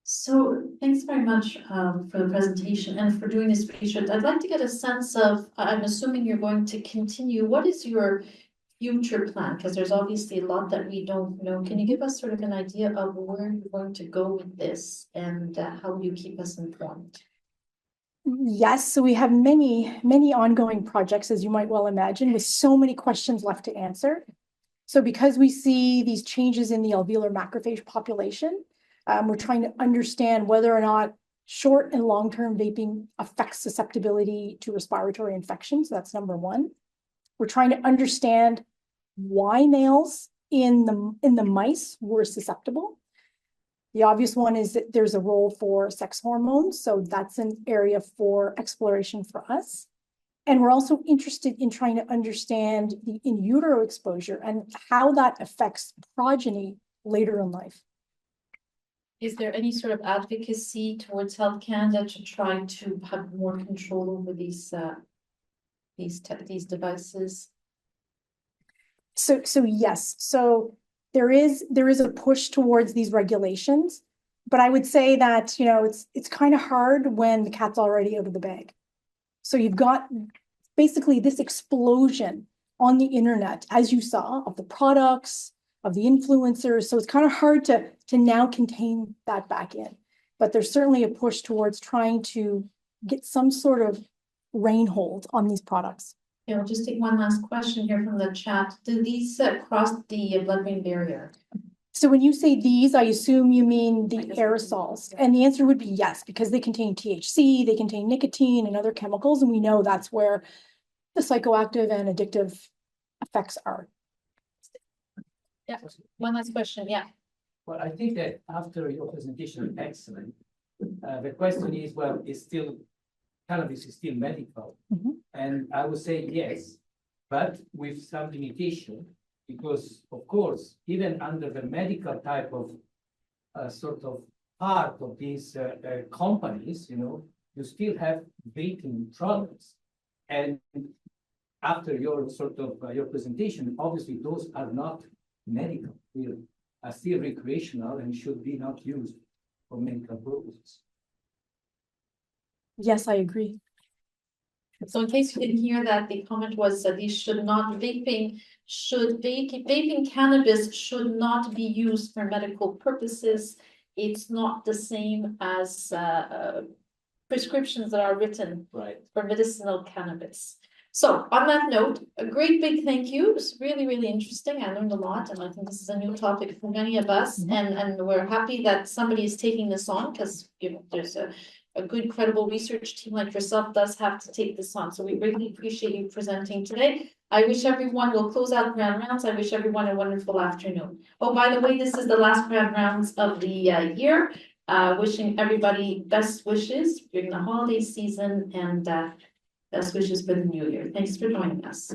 Speaker 1: So thanks very much for the presentation and for doing this research. I'd like to get a sense of, I'm assuming you're going to continue. What is your future plan? Because there's obviously a lot that we don't know. Can you give us sort of an idea of where you're going to go with this and how you keep us informed?
Speaker 3: Yes, so we have many, many ongoing projects, as you might well imagine, with so many questions left to answer. So because we see these changes in the alveolar macrophage population, we're trying to understand whether or not short and long-term vaping affects susceptibility to respiratory infections. That's number one. We're trying to understand why males in the mice were susceptible. The obvious one is that there's a role for sex hormones, so that's an area for exploration for us. And we're also interested in trying to understand the in utero exposure and how that affects progeny later in life.
Speaker 1: Is there any sort of advocacy towards Health Canada to try to have more control over these devices?
Speaker 3: So yes, so there is a push towards these regulations, but I would say that, it's kind of hard when the cat's already out of the bag. So you've got basically this explosion on the internet, as you saw, of the products, of the influencers. So it's kind of hard to now contain that back in. But there's certainly a push towards trying to get some sort of rein-hold on these products.
Speaker 1: Yeah, I'll just take one last question here from the chat. Do these cross the blood-brain barrier?
Speaker 3: So when you say these, I assume you mean the aerosols. And the answer would be yes, because they contain THC, they contain nicotine and other chemicals, and we know that's where the psychoactive and addictive effects are.
Speaker 1: Yeah, one last question, yeah.
Speaker 5: Well, I think that after your presentation, excellent. The question is, well, cannabis is still medical.
Speaker 3: Mm-hmm.
Speaker 5: And I would say yes, but with some limitation, because of course, even under the medical type of sort of part of these companies, you still have vaping products. And after your sort of your presentation, obviously those are not medical, they are still recreational and should be not used for medical purposes.
Speaker 3: Yes, I agree.
Speaker 1: So in case you didn't hear that, the comment was that these should not, vaping cannabis should not be used for medical purposes. It's not the same as prescriptions that are written
Speaker 5: Right.
Speaker 1: for medicinal cannabis. So on that note, a great big thank you. It was really, really interesting. I learned a lot, and I think this is a new topic for many of us. And we're happy that somebody is taking this on, because there's a good, credible research team like yourself does have to take this on. So we really appreciate you presenting today. I wish everyone, will close out grand rounds. I wish everyone a wonderful afternoon. Oh, by the way, this is the last grand rounds of the year. Wishing everybody best wishes during the holiday season, and best wishes for the new year. Thanks for joining us.